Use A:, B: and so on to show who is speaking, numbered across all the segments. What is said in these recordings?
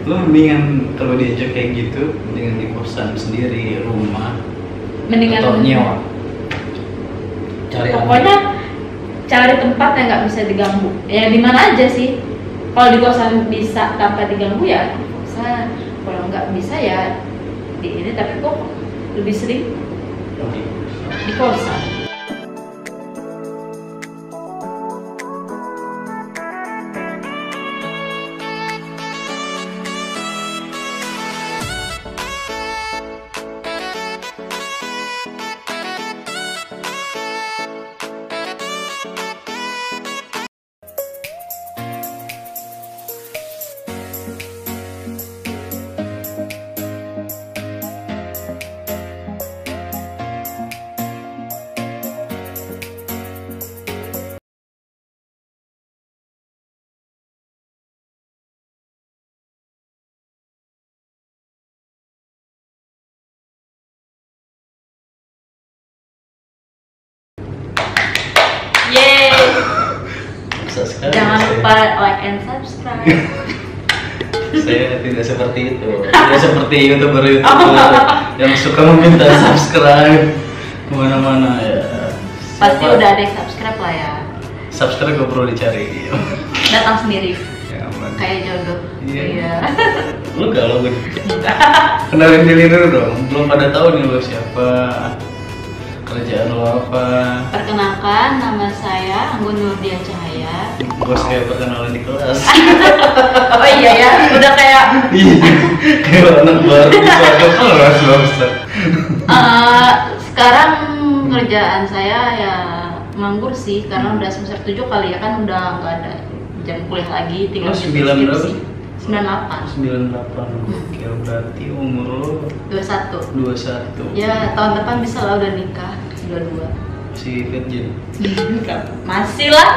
A: Lu mendingan kalau diajak kayak gitu, mendingan di kosan sendiri, rumah,
B: Mendingan
A: atau nyewa. Cari
B: pokoknya cari tempat yang nggak bisa diganggu. Ya di mana aja sih. Kalau di kosan bisa tanpa diganggu ya di kosan. Kalau nggak bisa ya di ini, tapi kok lebih sering di kosan. Yeay. Jangan lupa like and subscribe.
A: Saya tidak seperti itu. Tidak seperti YouTuber yang suka meminta subscribe kemana-mana ya.
B: Pasti udah ada yang subscribe lah ya.
A: Subscribe gak perlu dicari.
B: Datang sendiri.
A: Ya, aman.
B: Kayak jodoh.
A: Iya. Lu galau gue. Kenalin diri dulu dong. Belum pada tahu nih lu siapa. Kerjaan lo apa?
B: Perkenalkan, nama saya Anggun Nurdia Cahaya.
A: Gue kayak perkenalan di kelas.
B: Oh iya ya, udah kayak
A: kayak anak baru di suatu kelas Ustaz.
B: Sekarang kerjaan saya ya nganggur sih, karena udah semester 7 kali ya kan, udah nggak ada jam kuliah lagi, tinggal
A: berapa?
B: 98.
A: 98. Oke, berarti umur lo
B: 21.
A: 21.
B: Ya, tahun depan bisa lah udah nikah, 22.
A: Si virgin.
B: Masih lah.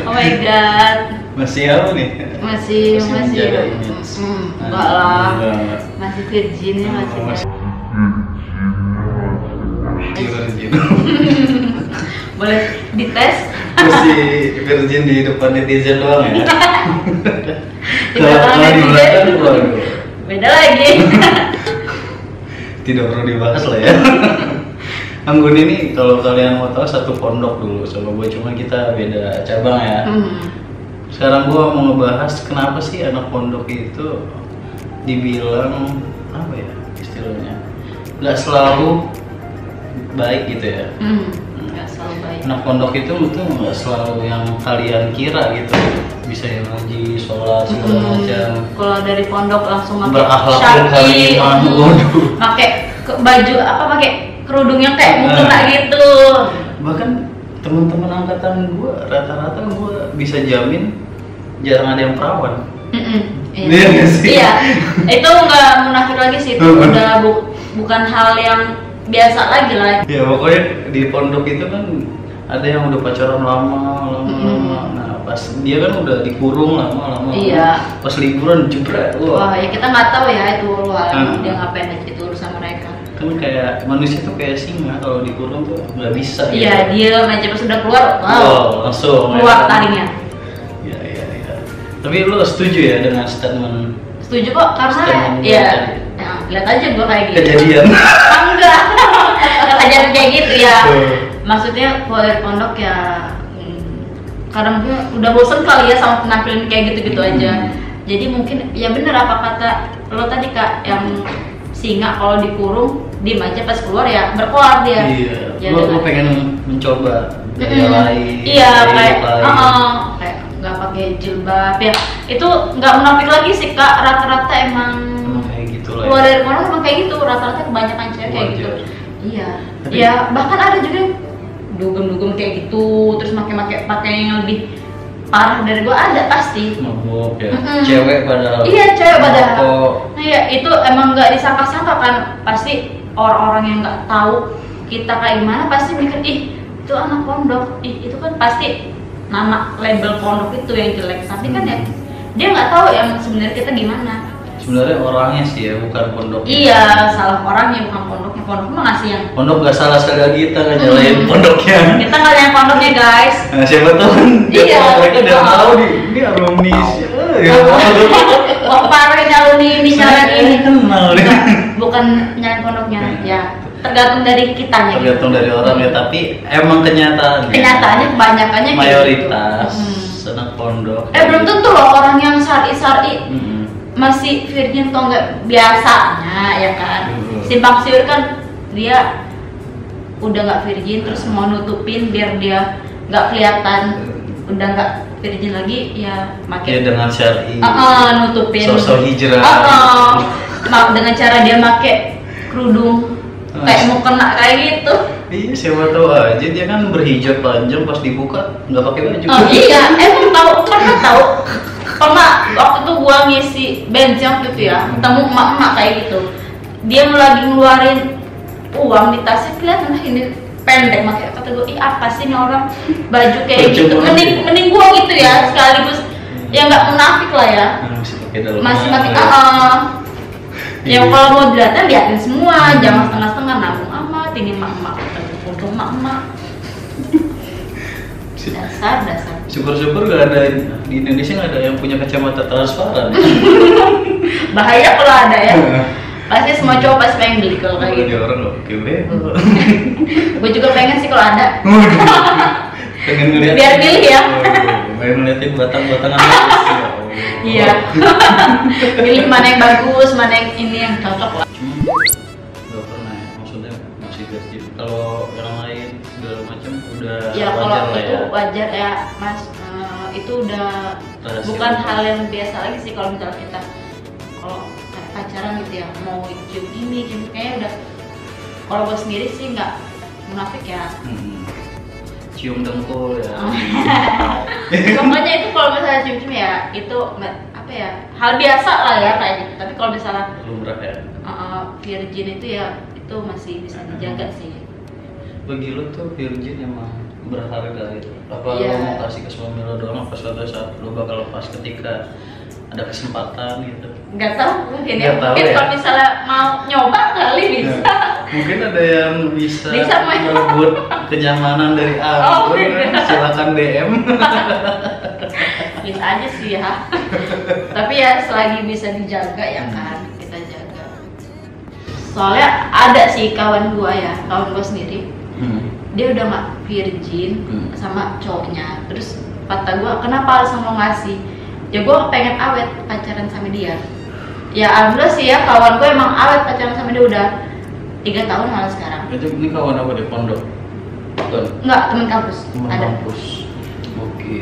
B: Oh my god.
A: Masih apa nih?
B: Masih
A: menjaga ini.
B: Enggak lah. Masih virgin ya, masih.
A: Masih virgin.
B: Boleh dites?
A: Masih virgin di depan netizen doang ya?
B: Di belakang netizen
A: waduh.
B: Beda lagi.
A: Tidak perlu dibahas lah ya. Anggun ini kalau kalian mau tahu satu pondok dulu sama gue, cuma kita beda cabang ya. Sekarang gue mau ngebahas kenapa sih anak pondok itu dibilang apa ya istilahnya, nggak selalu baik gitu ya.
B: Nggak selalu baik.
A: Anak pondok itu tuh nggak selalu yang kalian kira gitu, bisa yang ngaji, sholat segala macam.
B: Kalau dari pondok langsung pakai
A: berakhlak karimah, waduh.
B: Pakai baju apa, pakai kerudung yang kayak mukena gitu.
A: Bahkan teman-teman angkatan gue rata-rata gue bisa jamin jarang ada yang perawan.
B: Iya. Iya. Itu nggak munafik lagi sih, itu udah bukan hal yang biasa lagi lah.
A: Ya pokoknya di pondok itu kan ada yang udah pacaran lama. Nah pas dia kan udah dikurung lama.
B: Iya.
A: Pas liburan jebret.
B: Wah ya kita nggak tahu ya itu dia ngapain aja itu urusan mereka.
A: Kan kayak manusia tuh kayak singa, kalau dikurung tuh nggak bisa.
B: Iya, dia aja pas udah keluar,
A: langsung
B: keluar taringnya.
A: Iya. Tapi lu setuju ya dengan statement?
B: Setuju kok, karena ya lihat aja gua kayak gitu.
A: Kejadian?
B: Enggak, kejadian kayak gitu ya. Maksudnya kalau dari pondok ya, karena mungkin udah bosen kali ya sama penampilan kayak gitu-gitu aja. Jadi mungkin ya bener apa kata lo tadi Kak, yang singa kalau dikurung diem aja, pas keluar ya berkeluar dia.
A: Iya. Gue pengen mencoba gaya lain.
B: Iya, kayak nggak pakai jilbab ya. Itu nggak munafik lagi sih Kak, rata-rata emang
A: kayak gitu lah.
B: Keluar dari pondok emang kayak gitu, rata-rata kebanyakan cewek kayak gitu. Iya. Ya bahkan ada juga yang dugem-dugem kayak gitu, terus pakai yang lebih parah dari gua, ada pasti.
A: Mabuk ya. Cewek padahal.
B: Iya, cewek padahal. Nah ya itu emang nggak disangka-sangka kan, pasti orang-orang yang nggak tahu kita kayak gimana pasti mikir itu anak pondok, itu kan pasti nama label pondok itu yang jelek. Tapi kan ya dia nggak tahu ya sebenarnya kita gimana.
A: Sebenarnya orangnya sih ya, bukan pondoknya.
B: Iya, salah orangnya bukan pondoknya. Pondok mah ngasih yang
A: pondok nggak salah sekali, kita nggak nyalain pondoknya.
B: Kita nggak nyalain pondoknya guys.
A: Nah siapa tahu kan mereka udah tahu ini alumni.
B: Wah bukan nyalain pondoknya ya, tergantung dari kitanya.
A: Tergantung dari orang ya, tapi emang kenyataannya
B: kebanyakannya
A: mayoritas anak pondok.
B: Belum tentu loh orang yang syari masih virgin atau enggak biasanya ya kan. Simpang siur kan dia udah nggak virgin terus mau nutupin biar dia nggak kelihatan udah nggak virgin lagi ya
A: ya dengan syar'i
B: nutupin
A: sosok hijrah
B: dengan cara dia make kerudung kayak mau kena kayak gitu.
A: Iya, siapa tahu aja dia kan berhijab panjang pas dibuka nggak pakai baju.
B: Iya, pernah waktu itu gua ngisi bensin gitu ya, ketemu emak-emak kayak gitu. Dia lagi ngeluarin uang di tasnya, kelihatan ini pendek, makanya kata gue, ih apa sih nih orang baju kayak gitu. Mending gua gitu ya, sekaligus ya nggak munafik lah ya. Masih pakai yang kalau mau dilihatin liatin semua, jangan setengah-setengah, nabung amat ini mak-mak, untung mak-mak. dasar
A: Syukur-syukur gak ada di Indonesia, nggak ada yang punya kacamata transparan.
B: Bahaya kalau ada ya. Pasti semua cowok pasti pengen beli kalau kayak gitu.
A: Orang loh,
B: Gue juga pengen sih kalau ada.
A: Pengen ngeliat.
B: Biar pilih ya.
A: Pengen ngeliatin batang-batangan.
B: Iya. Pilih mana yang bagus, mana yang ini yang cocok lah.
A: Gak pernah ya, maksudnya masih virgin. Kalau yang lain segala macam udah
B: ya,
A: wajar
B: kalau
A: lah
B: itu
A: ya.
B: wajar ya mas, itu udah
A: Rahasia
B: bukan
A: apa?
B: hal yang biasa lagi sih kalau misalnya kita kalau kayak pacaran gitu ya mau cium ini cium kayaknya udah. Kalau gue sendiri sih nggak munafik ya.
A: Cium dengkul ya.
B: Pokoknya itu kalau misalnya cium-cium ya itu apa ya, hal biasa lah ya kayak gitu. Tapi kalau misalnya
A: Lumrah ya.
B: Virgin itu ya itu masih bisa dijaga sih.
A: Bagi lu tuh virgin emang berharga gitu. Apa
B: Iya.
A: lu mau kasih ke suami lo doang, apa suatu saat lu bakal lepas ketika ada kesempatan gitu?
B: Nggak tahu mungkin
A: Nggak
B: ya.
A: tahu
B: Mungkin
A: ya.
B: kalau misalnya mau nyoba kali bisa.
A: Mungkin ada yang bisa
B: main.
A: merebut kenyamanan dari
B: Oh,
A: aku.
B: iya.
A: Silakan DM.
B: Bisa aja sih ya. Tapi ya selagi bisa dijaga ya kan kita jaga. Soalnya ada sih kawan gua sendiri. Dia udah nggak virgin sama cowoknya. Terus kata gua, kenapa alasan lo ngasih? Ya gua pengen awet pacaran sama dia. Ya alhamdulillah sih ya kawan gua emang awet pacaran sama dia udah 3 tahun malah sekarang.
A: Itu ini kawan apa di pondok? Bukan.
B: Enggak, temen kampus.
A: Teman
B: Ada.
A: kampus. Oke.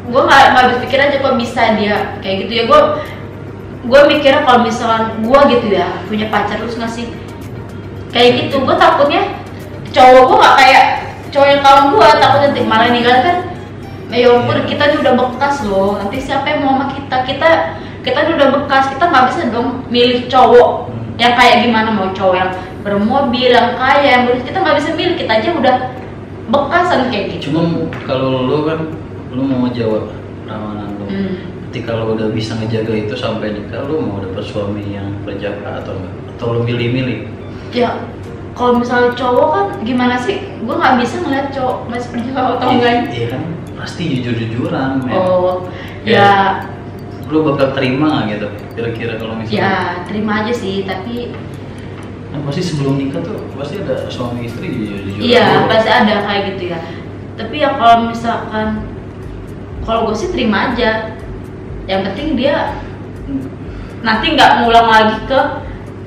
B: Gue nggak berpikir aja kok bisa dia kayak gitu ya. Gue mikirnya kalau misalkan gue gitu ya punya pacar terus ngasih kayak gitu, gue takutnya cowok gue nggak kayak cowok yang kawan gue, takut nanti malah ninggal kan. Ya ampun, kita ini udah bekas loh, nanti siapa yang mau sama kita ini udah bekas, kita nggak bisa dong milih cowok yang kayak gimana, mau cowok yang bermobil, yang kaya, yang kita nggak bisa milih, kita aja udah bekasan kayak gitu.
A: Cuma kalau lu kan lu mau jawab ramalan lu. Ketika lu udah bisa ngejaga itu sampai nikah, lu mau dapet suami yang berjaga atau enggak? Atau lu milih-milih?
B: Ya kalau misalnya cowok kan gimana sih, gue nggak bisa ngeliat cowok masih berjaga atau enggak.
A: Iya kan, pasti jujur-jujuran men.
B: Oh ya,
A: lu bakal terima gitu kira-kira kalau misalnya?
B: ya terima aja sih, tapi
A: Nah, pasti sebelum nikah tuh pasti ada suami istri jujur-jujuran.
B: iya pasti ada kayak gitu ya. Tapi ya kalau misalkan kalau gue sih terima aja, yang penting dia nanti nggak ngulang lagi ke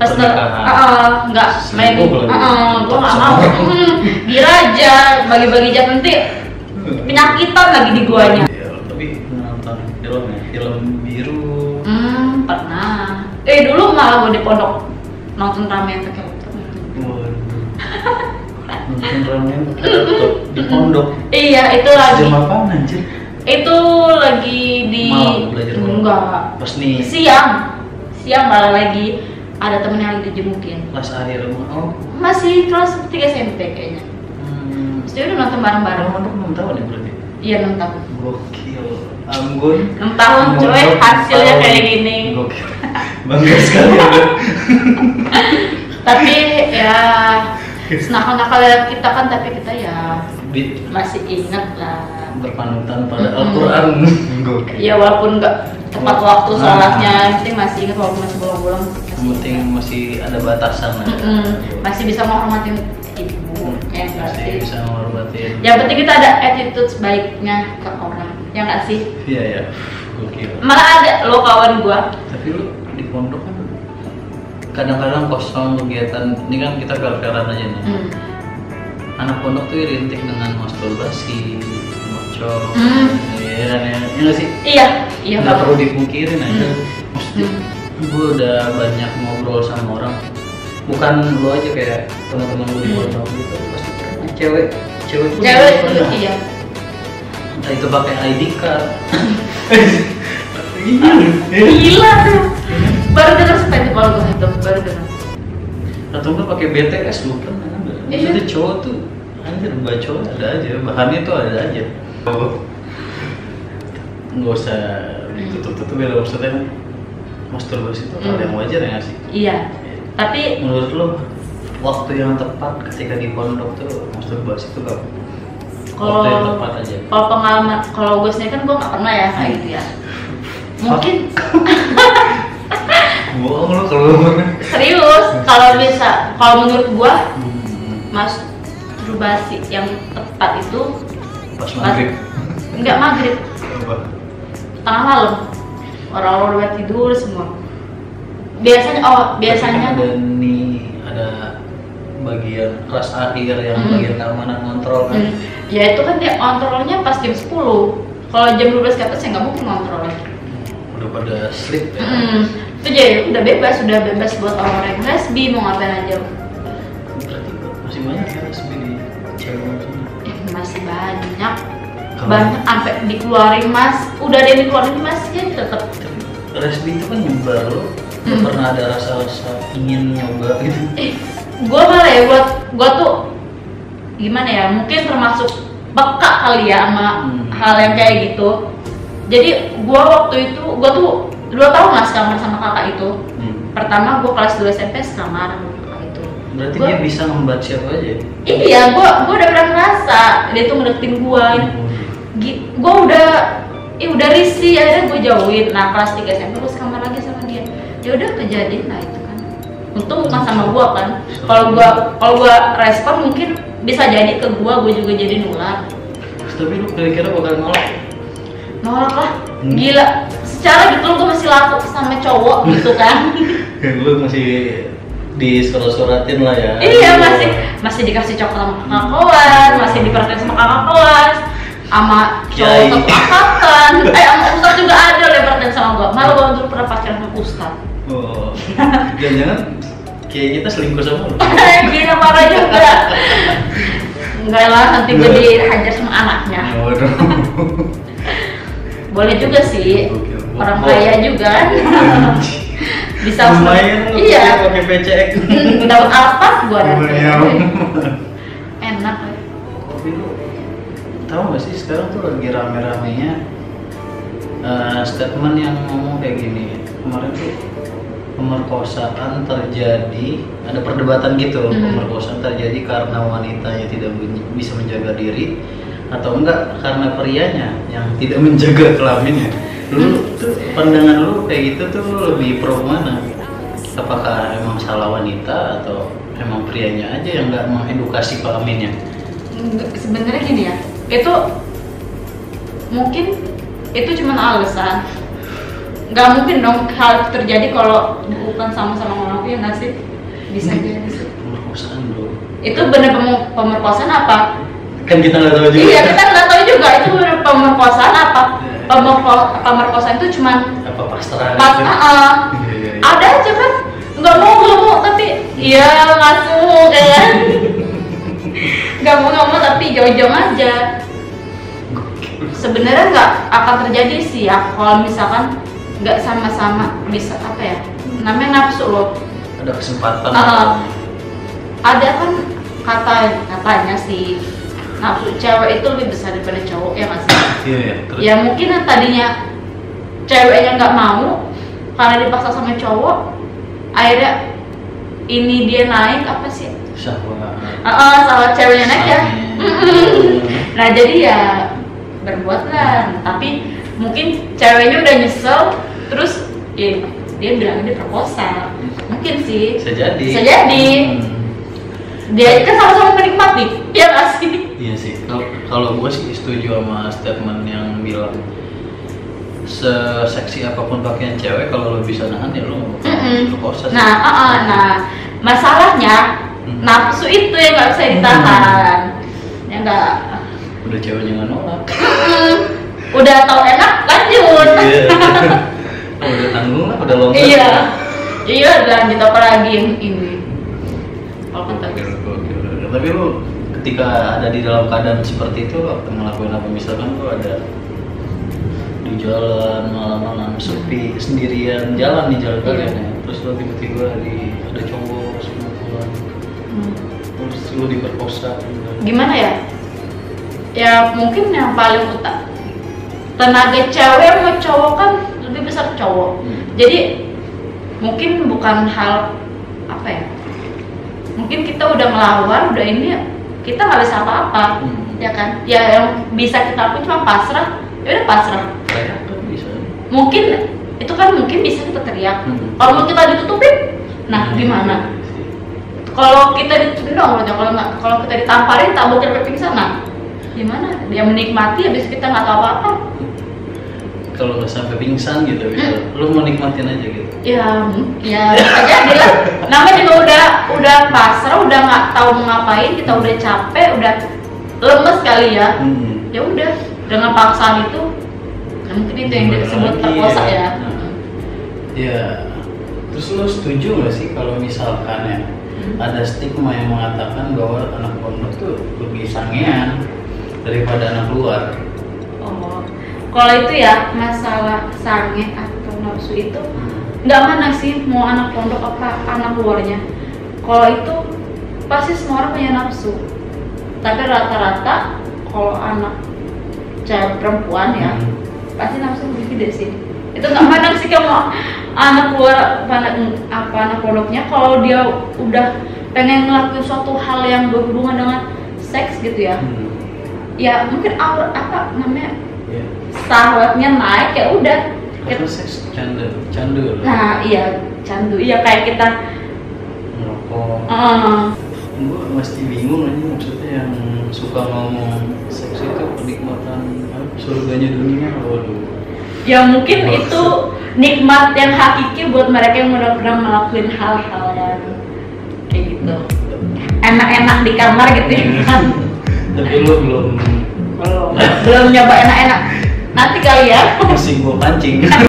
B: nggak main. Gue nggak mau. Gila aja bagi-bagi jam nanti penyakitan lagi di guanya.
A: Ya, tapi nonton film ya, film biru.
B: Pernah. Dulu malah gue di pondok nonton ramen pakai laptop.
A: Nonton ramen pakai laptop di pondok.
B: Iya itu lagi.
A: Jam apaan anjir?
B: Itu lagi di
A: Malam belajar malam.
B: enggak.
A: Pas nih
B: Siang malah lagi ada temen yang lagi dijemukin.
A: kelas akhir oh.
B: Masih kelas 3 SMP kayaknya. Terus dia udah nonton bareng-bareng.
A: Pondok 6 tahun ya berarti?
B: Iya 6 tahun.
A: Gokil. Anggun
B: 6 tahun coy, hasilnya kayak gini.
A: Gokil. Bangga sekali ya.
B: Tapi ya senakal-nakal kita kan, tapi kita ya masih ingat lah.
A: berpanutan pada Al-Quran. Gokil.
B: Ya walaupun nggak tepat waktu sholatnya, yang penting masih ingat walaupun masih bolong-bolong.
A: Yang penting masih ada batasan lah.
B: Masih bisa menghormati ibu, ya nggak
A: Masih
B: sih?
A: bisa menghormati.
B: Yang penting kita ada attitude baiknya ke orang, ya nggak sih?
A: Iya ya, gokil.
B: Malah ada lo kawan gua.
A: Tapi lu di pondok kan kadang-kadang kosong kegiatan. Ini kan kita fair-fairan aja nih. Anak pondok tuh rintik dengan masturbasi, mocok, ya kan ya, nggak sih?
B: Iya
A: Nggak
B: Bang.
A: perlu dipungkirin aja. Maksudnya, gue udah banyak ngobrol sama orang, bukan lo aja, kayak teman-teman gue di pondok gitu, pasti pernah cewek pun pernah.
B: Iya.
A: Entah itu pakai ID card.
B: Gila tuh. Baru dengar sepeda kalau gua itu, baru dengar.
A: Atau enggak pakai BTS, lu pernah kan? Maksudnya cowok tuh anjir, bacot ada aja, bahannya tuh ada aja. Nggak usah ditutup-tutup ya, maksudnya kan masturbasi itu hal yang wajar ya nggak sih?
B: Iya. Tapi
A: Menurut lo waktu yang tepat ketika di pondok tuh masturbasi itu apa? Waktu yang tepat aja.
B: kalau pengalaman, kalau gue sendiri kan gue nggak pernah ya kayak gitu ya. Mungkin
A: Bohong lo kalau mana?
B: serius, kalau menurut gue masturbasi yang tepat itu
A: Pas maghrib.
B: enggak maghrib,
A: Apa?
B: tengah malam, orang-orang udah tidur semua. Biasanya
A: ada bagian kelas akhir yang bagian keamanan kontrol kan.
B: ya itu kan dia kontrolnya pas jam 10. Kalau jam 12 ke atas ya nggak mungkin kontrol lagi.
A: Udah pada sleep ya.
B: Itu jadi udah bebas buat orang yang lesbi mau ngapain aja.
A: Berarti masih banyak ya lesbi di cewek sini.
B: Masih banyak sampai dikeluarin mas, udah ada yang dikeluarin mas ya tetap.
A: Lesbi itu kan nyebar lo. Nggak pernah ada rasa-rasa ingin nyoba gitu.
B: Gue malah ya gue tuh gimana ya, mungkin termasuk peka kali ya sama hal yang kayak gitu. Jadi gue waktu itu gue tuh 2 tahun lah sekamar sama kakak itu. Pertama gue kelas 2 SMP sekamar sama kakak itu.
A: Berarti dia bisa ngembat siapa aja?
B: Iya, gue udah pernah ngerasa dia tuh ngedeketin gue. Gue udah risih, akhirnya gue jauhin. Nah kelas 3 SMP gue sekamar lagi sama dia. Ya udah kejadian lah itu kan. Untung bukan sama gue kan. Kalau gue respon mungkin bisa jadi ke gue juga jadi nular.
A: Tapi lu kira-kira bakal
B: Nolak lah, gila. Secara gitu gue masih laku sama cowok gitu kan.
A: Lu masih disurat-suratin lah ya.
B: Iya, masih dikasih coklat sama kakak kelas, masih diperhatiin sama kakak kelas, sama cowok satu angkatan. Sama ustadz juga ada yang perhatian sama gue. Malah gue dulu pernah pacaran sama ustadz.
A: Oh, jangan-jangan kayak kita selingkuh sama lu.
B: Gila, parah juga. Enggak lah, nanti gue dihajar sama anaknya.
A: Waduh.
B: Boleh juga sih, orang kaya juga. Bisa
A: lumayan lu pakai PCX.
B: Dapat apa gua
A: Lumayan.
B: enak ya.
A: Tapi lu tahu nggak sih sekarang tuh lagi rame-ramenya statement yang ngomong kayak gini. Kemarin tuh pemerkosaan terjadi, ada perdebatan gitu. Pemerkosaan terjadi karena wanitanya tidak bisa menjaga diri atau enggak karena prianya yang tidak menjaga kelaminnya. Lu tuh pandangan lu kayak gitu tuh lebih pro mana? Apakah emang salah wanita atau emang prianya aja yang nggak mengedukasi kelaminnya?
B: Sebenarnya gini ya, itu mungkin itu cuma alasan. Nggak mungkin dong hal terjadi kalau bukan sama-sama orang ya nggak sih? Bisa jadi sih.
A: Pemerkosaan bro.
B: Itu bener pemerkosaan apa?
A: Kan kita nggak tahu juga.
B: Iya, kita nggak tahu juga itu bener pemerkosaan apa. Pemerkosaan itu cuman
A: Apa pasteran?
B: ada aja kan nggak mau tapi iya ngaku kan. nggak mau tapi jauh-jauh aja. Sebenarnya nggak akan terjadi sih ya kalau misalkan nggak sama-sama bisa apa ya namanya nafsu loh.
A: Ada kesempatan.
B: Ada kan katanya sih nafsu cewek itu lebih besar daripada cowok ya mas.
A: Iya ya.
B: Ya mungkin tadinya ceweknya nggak mau karena dipaksa sama cowok, akhirnya ini dia naik apa sih?
A: Syahwat.
B: Salah ceweknya naik ya. Nah jadi ya berbuat lah, tapi mungkin ceweknya udah nyesel, terus ya, dia bilang dia perkosa, mungkin sih.
A: Bisa jadi.
B: Bisa jadi. Dia kan sama-sama menikmati, ya nggak sih?
A: Iya sih. Kalau gue sih setuju sama statement yang bilang seseksi apapun pakaian cewek, kalau lo bisa nahan ya lo nggak bakal perkosa sih.
B: Nah, masalahnya nafsu itu yang nggak bisa ditahan. Ya nggak.
A: Udah ceweknya nggak nolak.
B: Udah tau enak lanjut.
A: Iya. Udah tanggung lah, udah lompat.
B: Iya, lanjut apa lagi yang ini. Kalau kata
A: tapi lu ketika ada di dalam keadaan seperti itu lo akan ngelakuin apa? Misalkan lu ada di jalan malam-malam sepi sendirian, jalan di jalan kalian ya, terus lu tiba-tiba ada cowok sekumpulan, terus lu diperkosa
B: gimana ya? Ya mungkin yang paling utama tenaga cewek sama cowok kan lebih besar cowok, jadi mungkin bukan hal apa ya, mungkin kita udah ngelawan, udah ini kita nggak bisa apa-apa, ya kan? Ya yang bisa kita lakukan cuma pasrah, ya udah pasrah.
A: Kayak bisa.
B: Mungkin itu kan mungkin bisa kita teriak. Kalau kita ditutupin, nah gimana? Kalau kita ditutupin dong, kalau kita ditamparin, tabokin sampai pingsan, nah gimana? Dia menikmati, habis kita nggak tahu apa-apa.
A: Kalau nggak sampai pingsan gitu, bisa. Lu mau nikmatin aja gitu.
B: Ya bisa jadi lah. Namanya juga udah pasrah, udah nggak tahu mau ngapain, kita udah capek, udah lemes kali ya. Ya udah dengan paksaan itu, nah mungkin itu yang disebut perkosa ya.
A: Ya, terus lo setuju nggak sih kalau misalkan ya ada stigma yang mengatakan bahwa anak pondok tuh lebih sangean daripada anak luar?
B: Oh, kalau itu ya masalah sange atau nafsu itu nggak mana sih, mau anak pondok apa anak luarnya. Kalau itu pasti semua orang punya nafsu, tapi rata-rata kalau anak cewek perempuan ya pasti nafsu lebih gede sih. Itu nggak mana sih kalau anak luar apa anak pondoknya, kalau dia udah pengen ngelakuin suatu hal yang berhubungan dengan seks gitu ya, ya mungkin apa namanya syahwatnya naik, ya udah.
A: Apa seks candu?
B: Nah iya, candu, iya kayak kita
A: ngerokok. Gue mesti bingung aja, maksudnya yang suka ngomong seks itu kenikmatan surganya dunia. Waduh.
B: Ya mungkin itu nikmat yang hakiki buat mereka yang udah pernah ngelakuin hal-hal yang kayak gitu, enak-enak di kamar gitu ya kan.
A: Tapi lu belum
B: belum nyoba enak-enak, nanti kali ya.
A: Masih gue pancing.